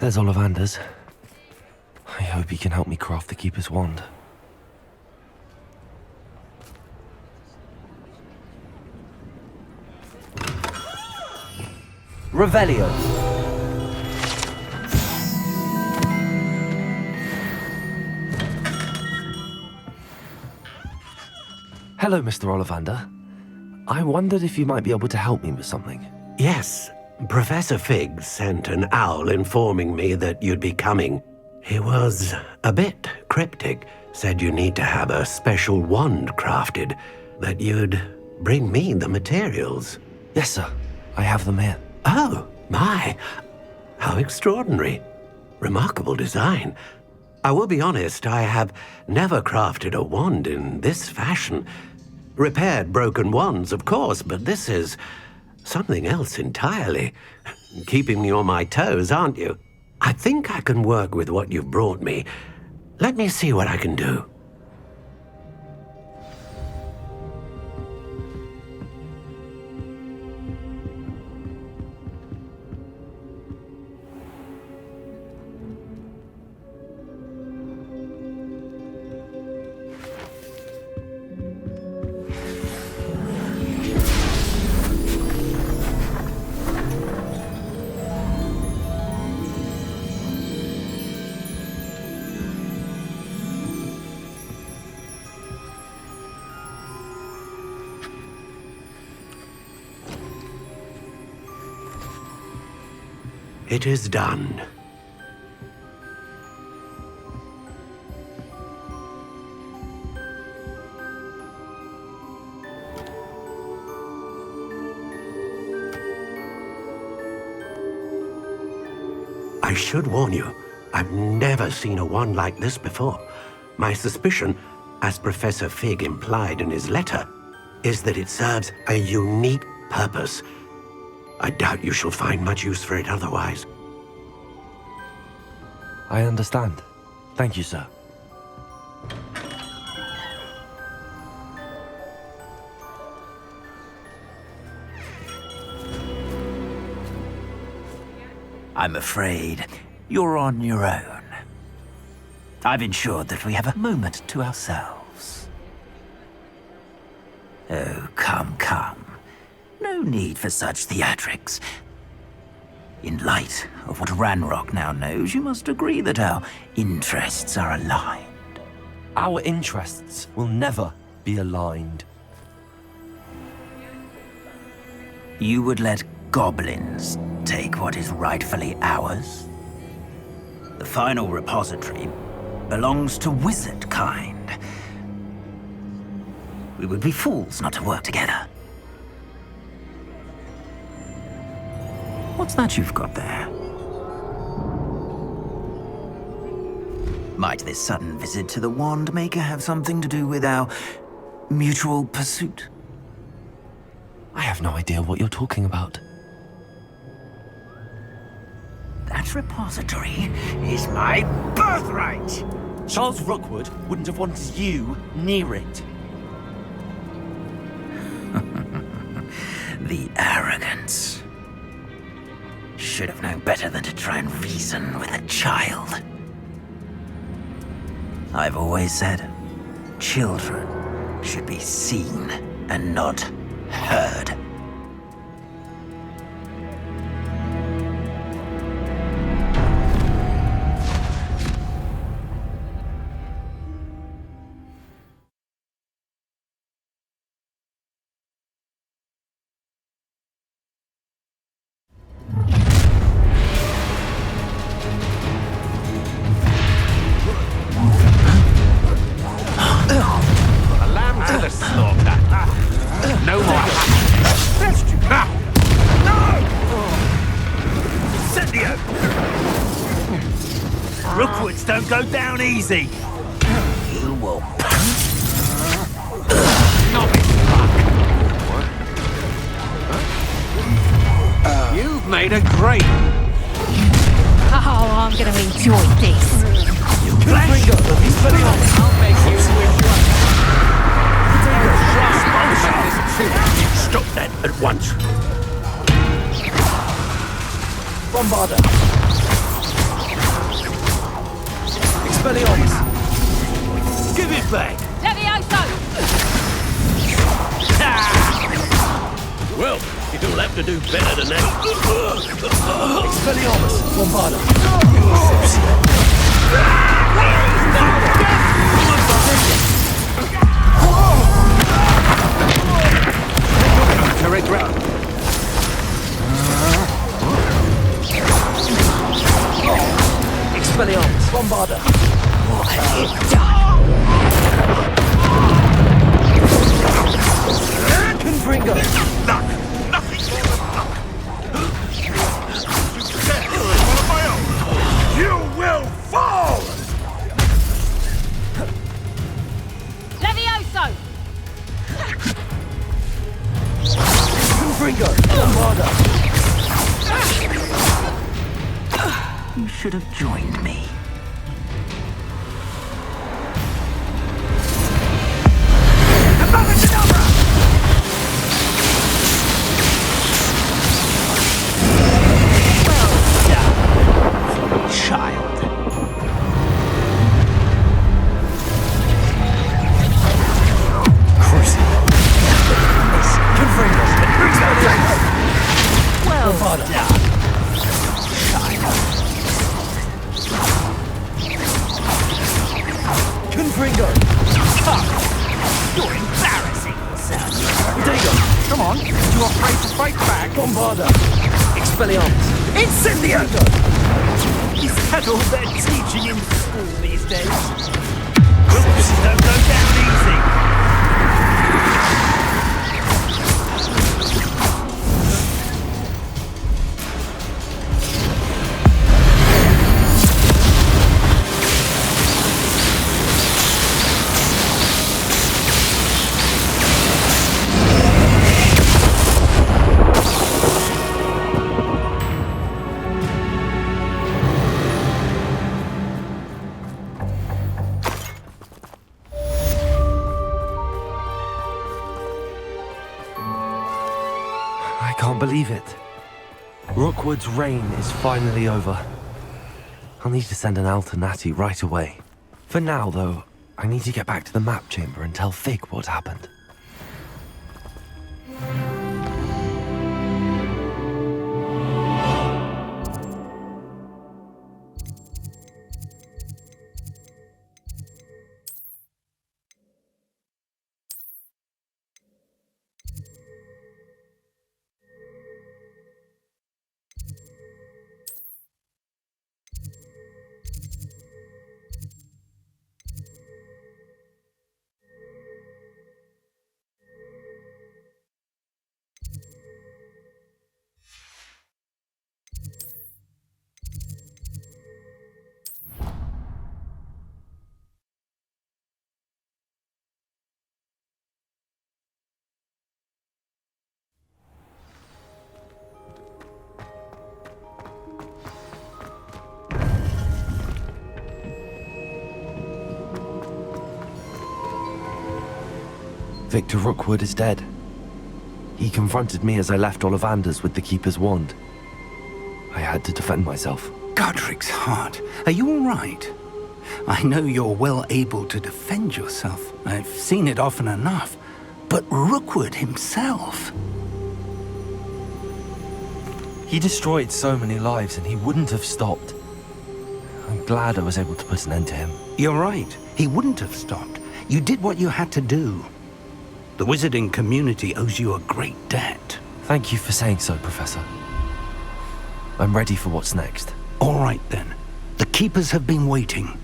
There's Ollivander's. I hope he can help me craft the Keeper's wand. Revelio! Hello, Mr. Ollivander. I wondered if you might be able to help me with something. Yes, Professor Fig sent an owl informing me that you'd be coming. He was a bit cryptic, said you need to have a special wand crafted, that you'd bring me the materials. Yes, sir. I have them here. Oh, my. How extraordinary. Remarkable design. I will be honest, I have never crafted a wand in this fashion. Repaired broken wands, of course, but this is something else entirely. Keeping me on my toes, aren't you? I think I can work with what you've brought me. Let me see what I can do. It is done. I should warn you, I've never seen a wand like this before. My suspicion, as Professor Fig implied in his letter, is that it serves a unique purpose. I doubt you shall find much use for it otherwise. I understand. Thank you, sir. I'm afraid you're on your own. I've ensured that we have a moment to ourselves. Oh, come, come. No need for such theatrics. In light of what Ranrock now knows, you must agree that our interests are aligned. Our interests will never be aligned. You would let goblins take what is rightfully ours? The final repository belongs to wizard kind. We would be fools not to work together. What's that you've got there? Might this sudden visit to the Wand Maker have something to do with our mutual pursuit? I have no idea what you're talking about. That repository is my birthright! Charles Rookwood wouldn't have wanted you near it. The arrogance. Should have known better than to try and reason with a child. I've always said, children should be seen and not heard. A lamb to the slaughter. No more. Rookwoods don't go down easy. You will. You've made a great... Oh, I'm gonna enjoy this. I'll make you wish Stop that at once. Bombarder. Expelliarmus. Give it back. Levioso! Well, you'll have to do better than that. Expelliarmus. Bombarder. Correct route. Expelliarmus. Bombarder. What have you done? Confringo. Nothing more than luck. You will fall! Levioso! Confringo. Bombarder. You should have joined me. Child. Cruising. Confringo. Well Bombarder. done, child. Confringo. You're embarrassing yourself. Dago. Come on, you afraid to fight back? Bombarder. Expelliarmus. Incendio! Is that all they're teaching in school these days? Rookwoods don't go down easy. I can't believe it. Rookwood's reign is finally over. I'll need to send an Alternati right away. For now, though, I need to get back to the map chamber and tell Fig what happened. Victor Rookwood is dead. He confronted me as I left Ollivanders with the Keeper's wand. I had to defend myself. Godric's heart. Are you all right? I know you're well able to defend yourself. I've seen it often enough. But Rookwood himself... He destroyed so many lives and he wouldn't have stopped. I'm glad I was able to put an end to him. You're right. He wouldn't have stopped. You did what you had to do. The wizarding community owes you a great debt. Thank you for saying so, Professor. I'm ready for what's next. All right, then. The Keepers have been waiting.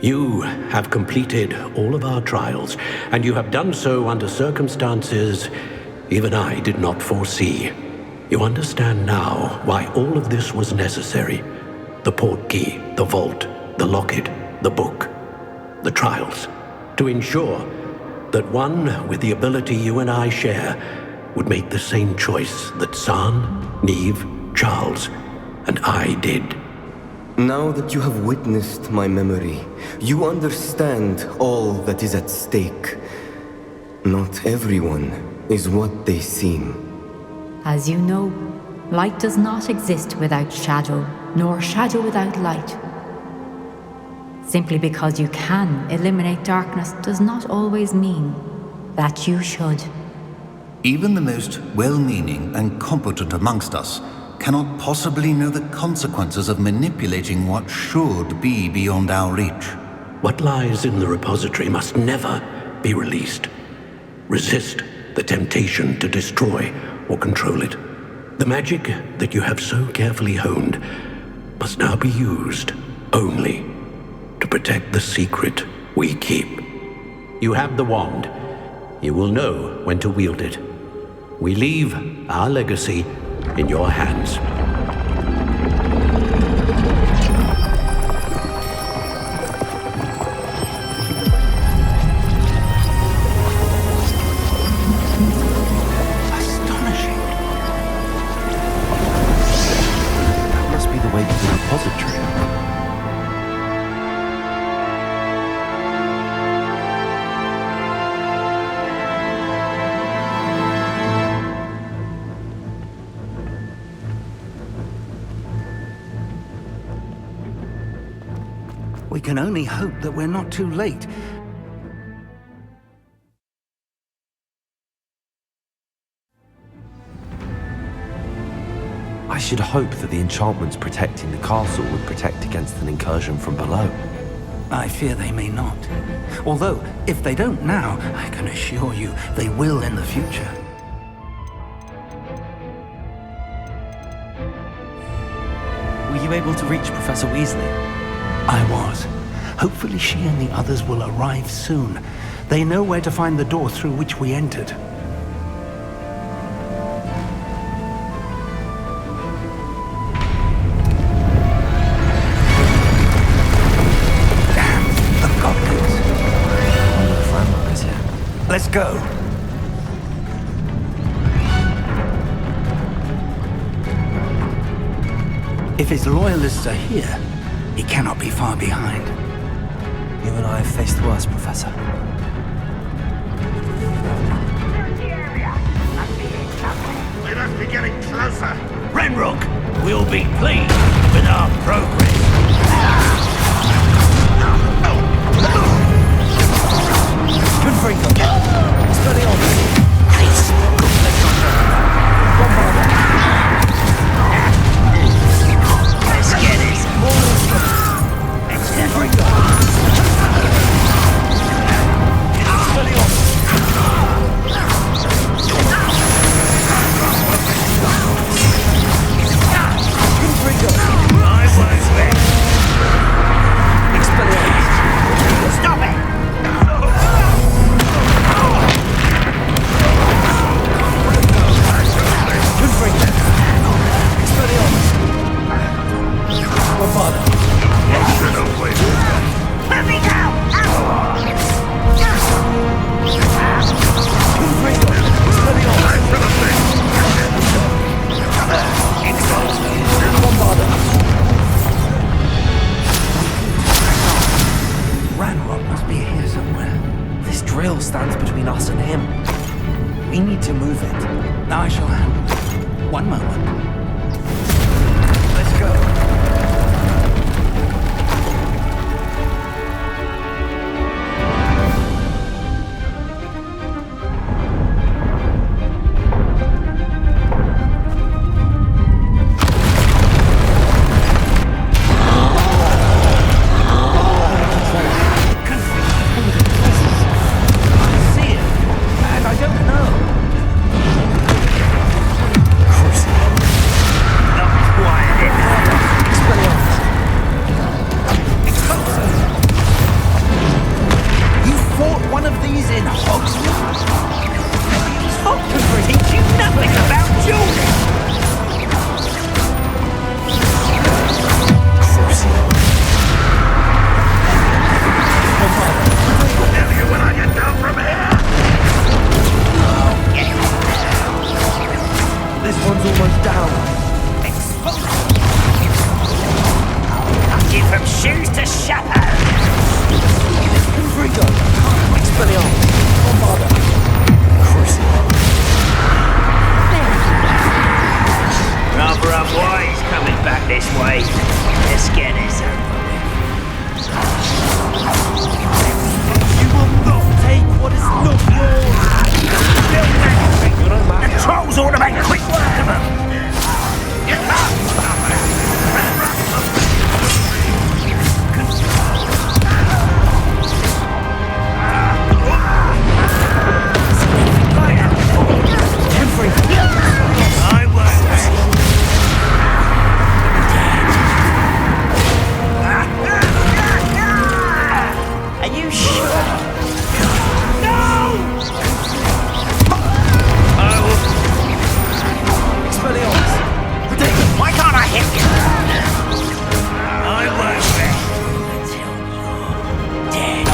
You have completed all of our trials, and you have done so under circumstances even I did not foresee. You understand now why all of this was necessary. The portkey, the vault, the locket, the book, the trials. To ensure that one with the ability you and I share would make the same choice that San, Neve, Charles, and I did. Now that you have witnessed my memory, you understand all that is at stake. Not everyone is what they seem. As you know, light does not exist without shadow, nor shadow without light. Simply because you can eliminate darkness does not always mean that you should. Even the most well-meaning and competent amongst us cannot possibly know the consequences of manipulating what should be beyond our reach. What lies in the repository must never be released. Resist the temptation to destroy or control it. The magic that you have so carefully honed must now be used only to protect the secret we keep. You have the wand. You will know when to wield it. We leave our legacy in your hands. Astonishing. That must be the way to the repository. We can only hope that we're not too late. I should hope that the enchantments protecting the castle would protect against an incursion from below. I fear they may not. Although, if they don't now, I can assure you they will in the future. Were you able to reach Professor Weasley? I was. Hopefully she and the others will arrive soon. They know where to find the door through which we entered. Damn, the goblins. I wonder if Ranrock is here. Let's go. If his loyalists are here, he cannot be far behind. You and I have faced worse, Professor. We must be getting closer. Ranrock will be pleased with our progress. Confringo. Study on. Let's get it. Confringo. Study on. I won't win. Expelliarmus. Stop it! Confringo. Expelliarmus. Bravado. Let me go! Confringo. Expelliarmus. Bombado. Ranrock must be here somewhere. This drill stands between us and him. We need to move it. I shall handle it. One moment. Let's go. See it, and I don't know. Crucible. one's almost down. Knock you from shoes to shadow. Confringo! Expelliarmus! Bombarda! Crucible! Rather unwise coming back this way. Let's get this over with. You will not take what is not yours! The trolls ought to make quick work of them. I won't. Are you sure? No! I will. Expelliarmus! Ridiculous! Why can't I hit you? I won't rest until you're dead.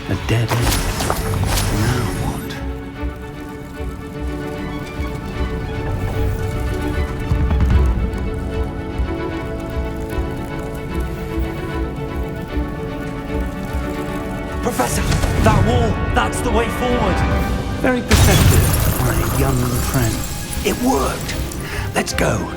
A dead end. Now what? Professor! That wall! That's the way forward! Very perceptive, my young friend. It worked. Let's go.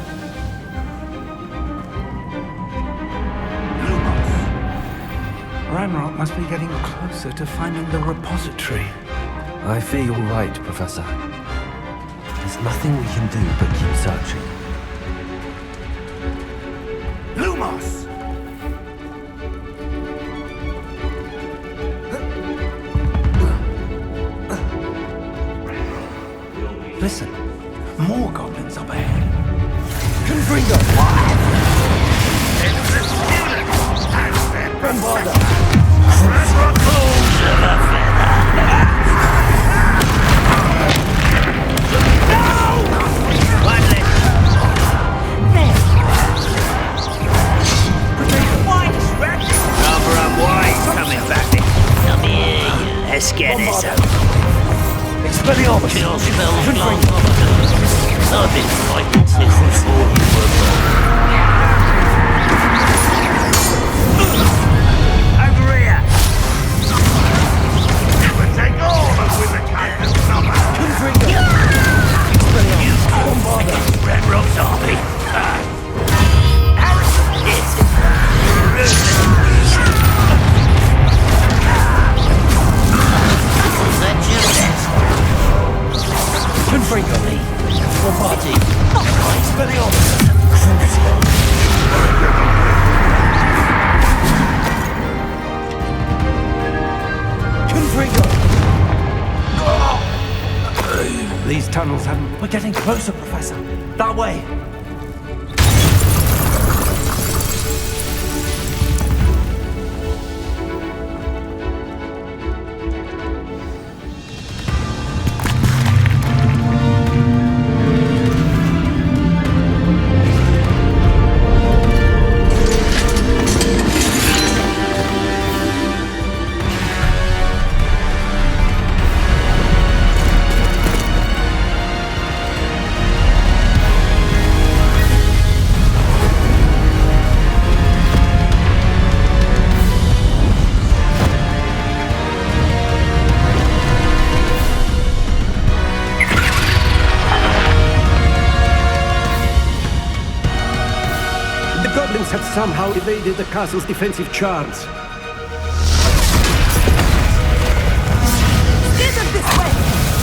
Ranrock must be getting closer to finding the repository. I fear you're right, Professor. There's nothing we can do but keep searching. Lumos! Listen, more goblins up ahead. Confringo! Bombarda! Rather unwise coming back this. Come here, you. Let's get this over. Expelliarmus! Kill spells long I've been fighting since before you were born. Over here! We'll take all of Wizard Captain Summer! Confringo! You come against Red Rock's army! Confringo! Bombardi! Expelliarmus! Confringo! These tunnels haven't... We're getting closer, Professor. That way. Have somehow evaded the castle's defensive charms. Steer them this way!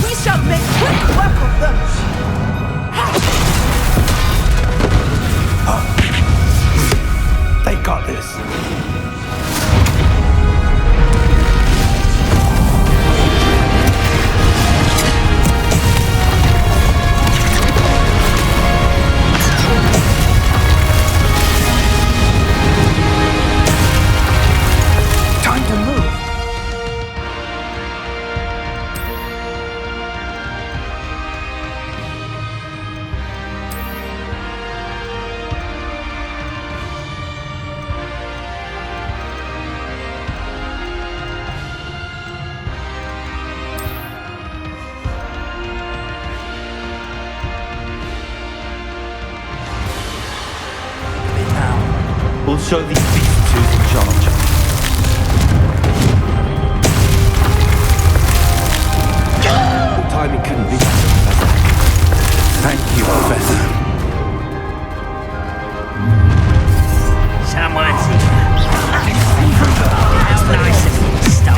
We shall make quick work of them! They got this. We'll show these beasts who's in charge. Your timing couldn't be better, Professor. Thank you, Professor. Someone's here. How nice of you to stop.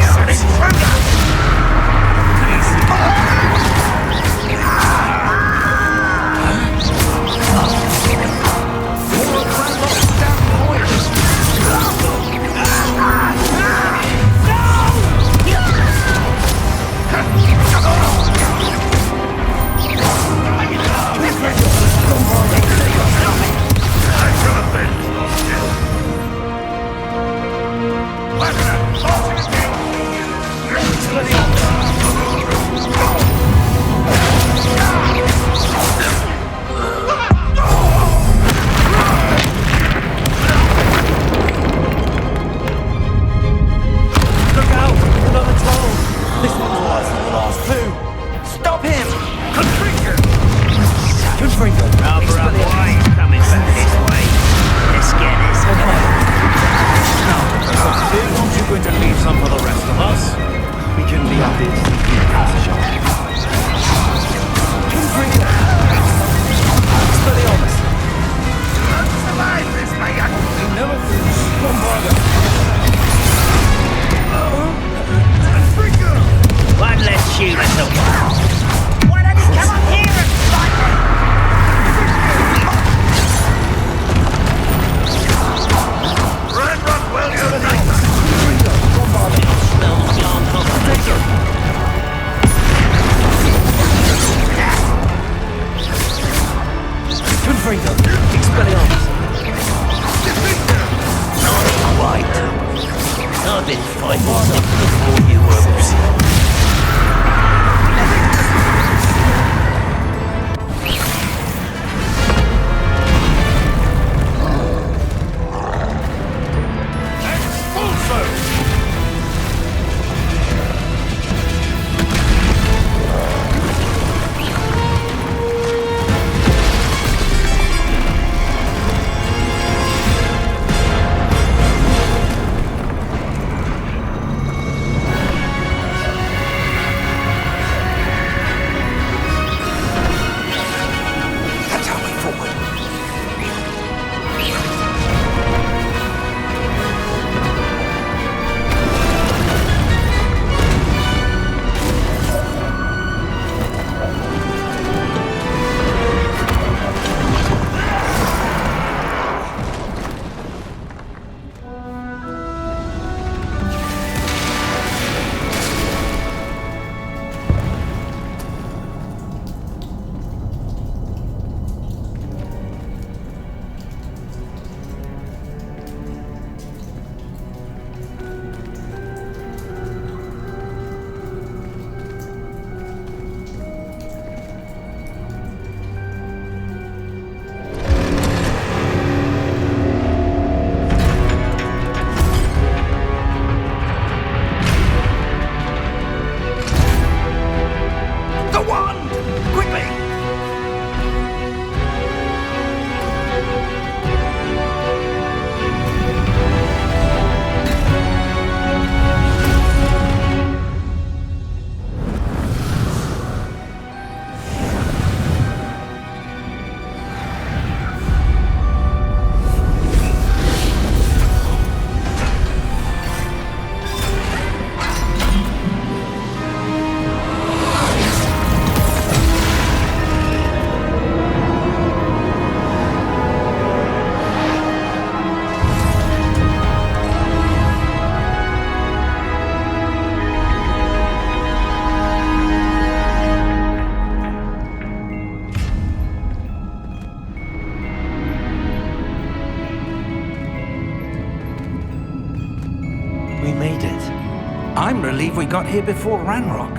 I'm relieved we got here before Ranrock.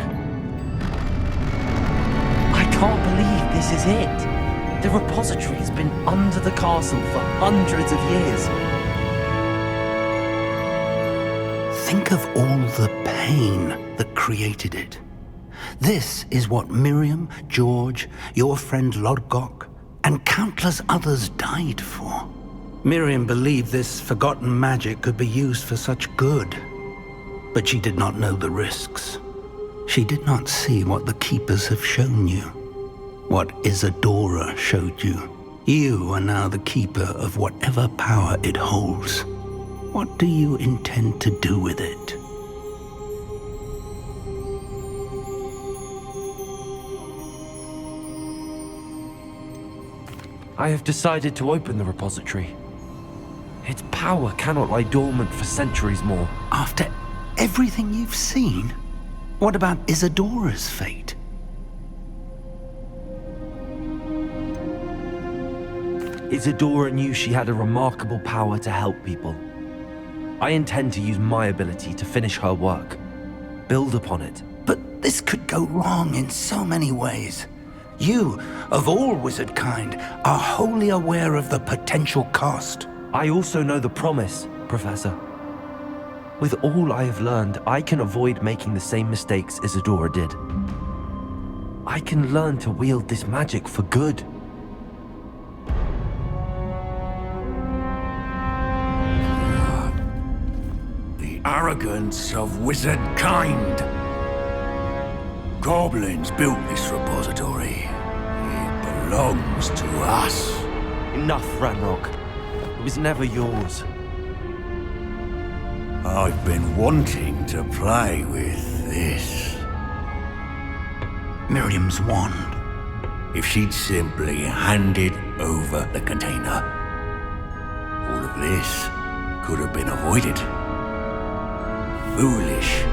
I can't believe this is it. The repository has been under the castle for hundreds of years. Think of all the pain that created it. This is what Miriam, George, your friend Lodgok, and countless others died for. Miriam believed this forgotten magic could be used for such good, but she did not know the risks. She did not see what the Keepers have shown you, what Isadora showed you. You are now the Keeper of whatever power it holds. What do you intend to do with it? I have decided to open the repository. Its power cannot lie dormant for centuries more. After everything you've seen? What about Isadora's fate? Isadora knew she had a remarkable power to help people. I intend to use my ability to finish her work, build upon it. But this could go wrong in so many ways. You, of all wizard kind, are wholly aware of the potential cost. I also know the promise, Professor. With all I have learned, I can avoid making the same mistakes Isadora did. I can learn to wield this magic for good. The arrogance of wizard kind. Goblins built this repository. It belongs to us. Enough, Ranrock. It was never yours. I've been wanting to play with this. Miriam's wand. If she'd simply handed over the container, all of this could have been avoided. Foolish,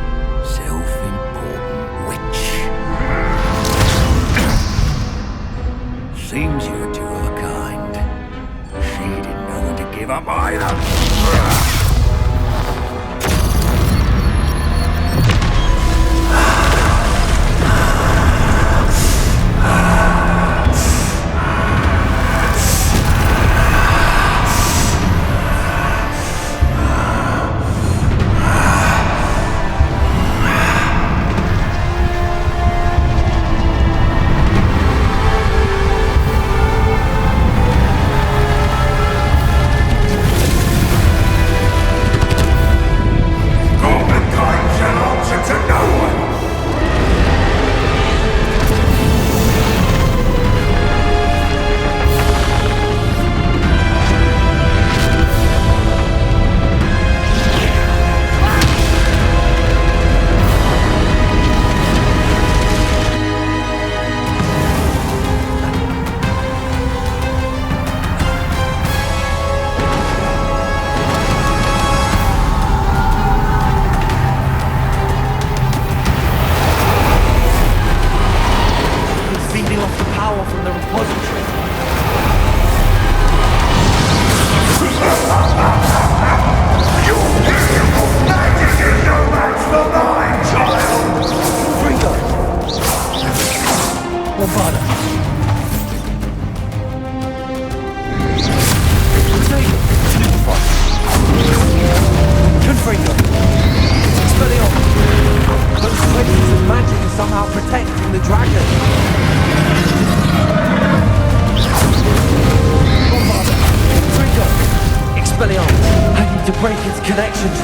self-important witch. Seems you're two of a kind. She didn't know when to give up either.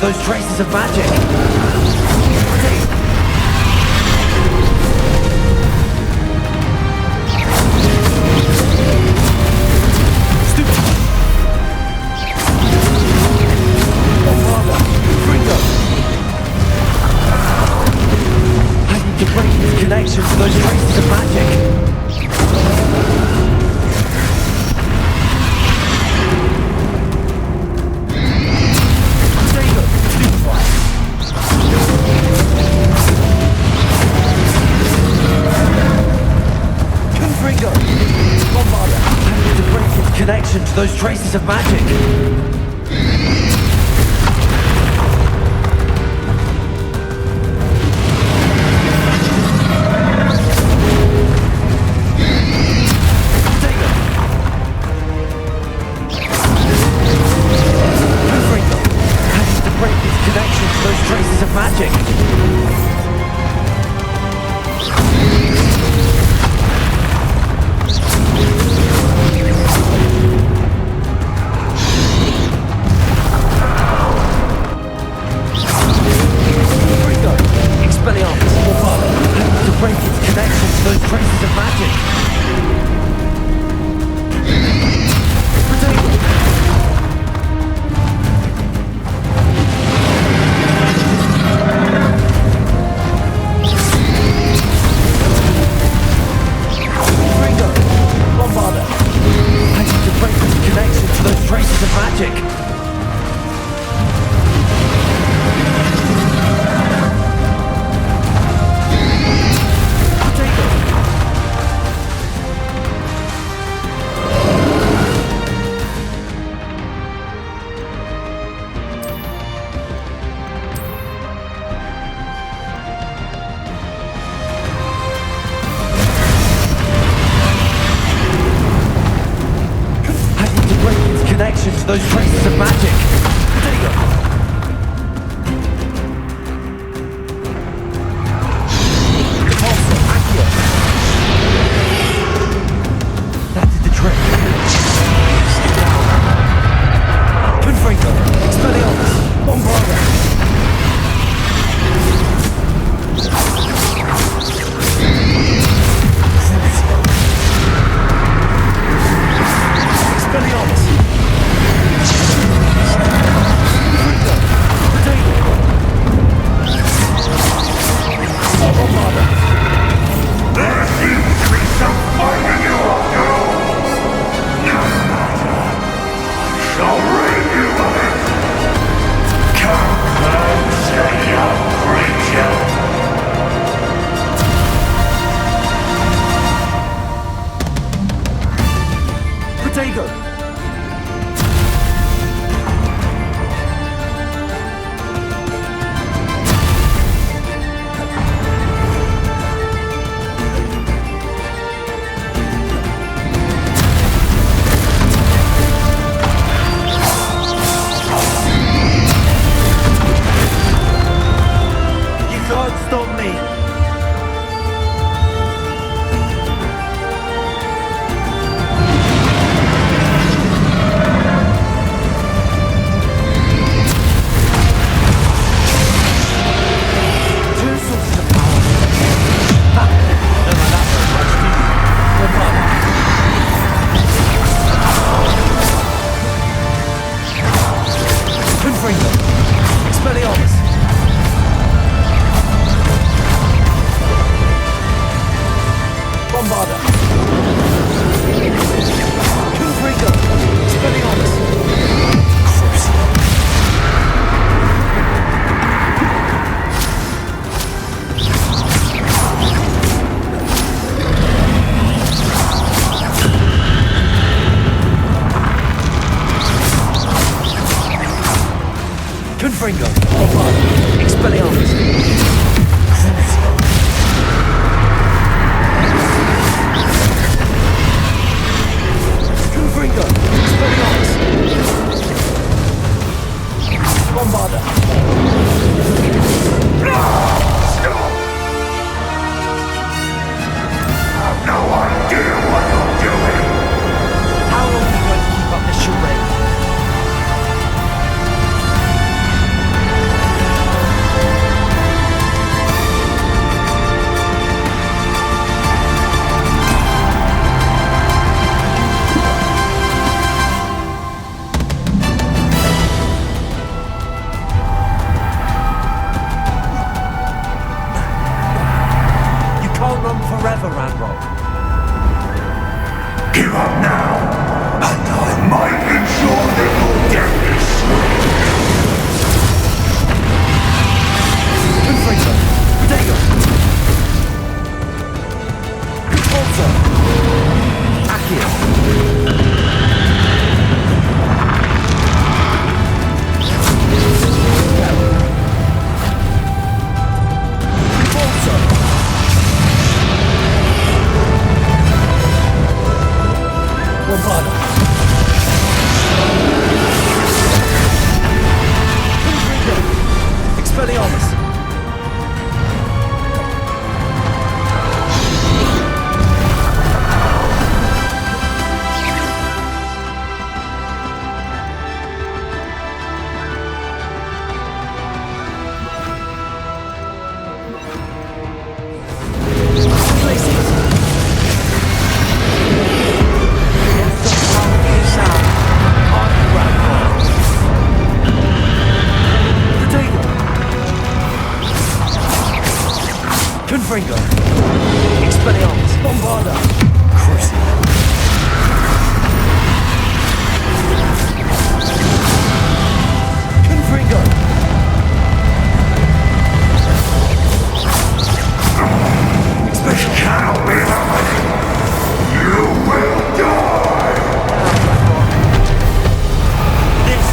Those traces of magic. Stupid. Oh, Father. Gringo. I need to break this connection to those traces of magic. Connection to those traces of magic. to those traces of magic. There you go. That did the trick. Confringo, Expelliarmus, Bombarda. Expelliarmus. Bombarda. There seems to be some fight in you after all. No matter. I shall rid you of it. Come closer, young creature. Protego. You can't stop me. Two sources of power. Ha! Don't like that very much, do you? Bombarda. Confringo. Expelliarmus. Bombarda. Confringo. Expelliarmus. Crucible. Confringo. Bombarda. Expelliarmus. Crucible. Confringo. Expelliarmus. Bombarda. I've no idea what you're doing. How long are you going to keep up this charade? You can't run forever, Ranrock. Give up now, and I might ensure that your death is swift. Confringo. Protego. Conforto. Accio. Conforto. Bombarda. Confringo. Expelliarmus. Places. Confringo. Expelliarmus. Bombarda. Crucible. Confringo. This cannot be happening. You will die. This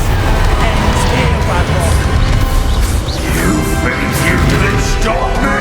ends here, Ranrock. You think you can stop me?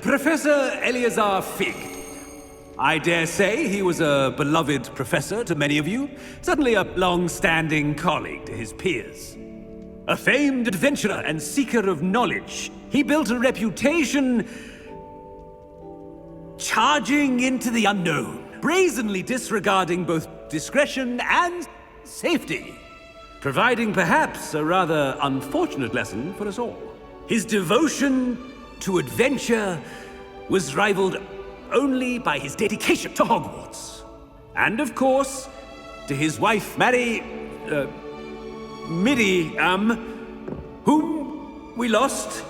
Professor Eleazar Fig. I dare say he was a beloved professor to many of you, certainly a long-standing colleague to his peers. A famed adventurer and seeker of knowledge, he built a reputation charging into the unknown, brazenly disregarding both discretion and safety, providing perhaps a rather unfortunate lesson for us all. His devotion to adventure was rivaled only by his dedication to Hogwarts. And of course, to his wife, Middy, whom we lost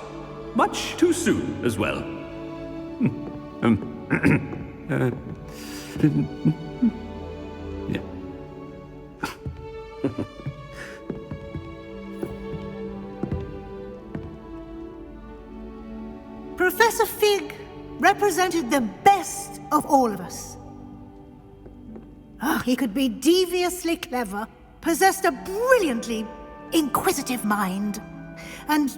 much too soon as well. Yeah. Professor Fig represented the best of all of us. He could be deviously clever, possessed a brilliantly inquisitive mind, and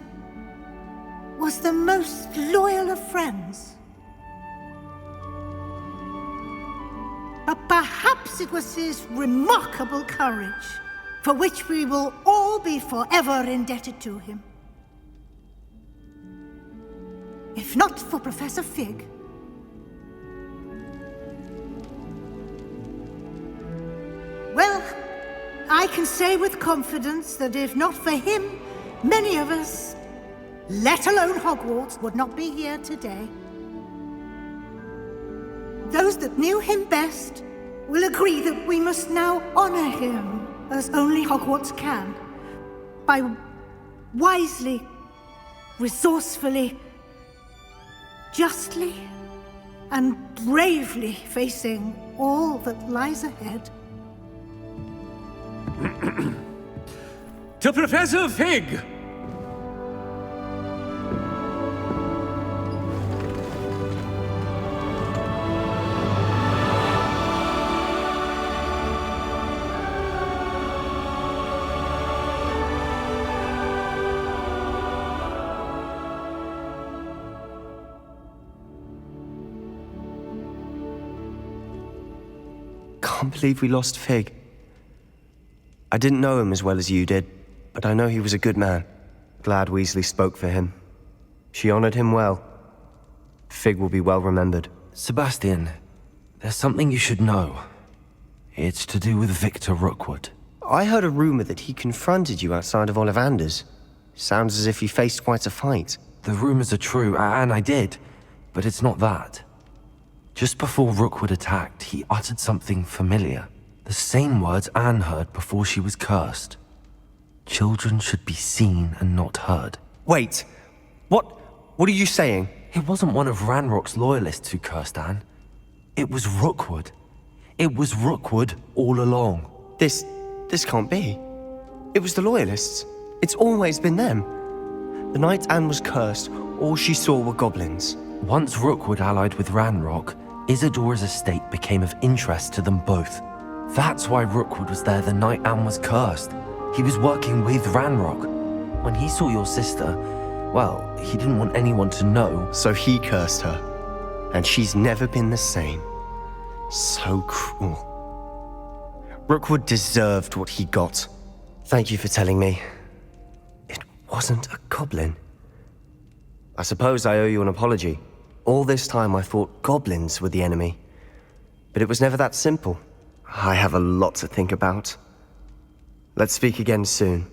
was the most loyal of friends. But perhaps it was his remarkable courage, for which we will all be forever indebted to him. If not for Professor Fig, well, I can say with confidence that if not for him, many of us, let alone Hogwarts, would not be here today. Those that knew him best will agree that we must now honor him as only Hogwarts can, by wisely, resourcefully, justly, and bravely facing all that lies ahead. To Professor Fig! Can't believe we lost Fig. I didn't know him as well as you did, but I know he was a good man. Glad Weasley spoke for him. She honored him well. Fig will be well remembered. Sebastian, there's something you should know. It's to do with Victor Rookwood. I heard a rumor that he confronted you outside of Ollivander's. Sounds as if he faced quite a fight. The rumors are true, and I did, but it's not that. Just before Rookwood attacked, he uttered something familiar. The same words Anne heard before she was cursed. Children should be seen and not heard. Wait, what are you saying? It wasn't one of Ranrock's loyalists who cursed Anne. It was Rookwood. It was Rookwood all along. This can't be. It was the loyalists. It's always been them. The night Anne was cursed, all she saw were goblins. Once Rookwood allied with Ranrock, Isadora's estate became of interest to them both. That's why Rookwood was there the night Anne was cursed. He was working with Ranrock. When he saw your sister, well, he didn't want anyone to know. So he cursed her. And she's never been the same. So cruel. Rookwood deserved what he got. Thank you for telling me. It wasn't a goblin. I suppose I owe you an apology. All this time I thought goblins were the enemy. But it was never that simple. I have a lot to think about. Let's speak again soon.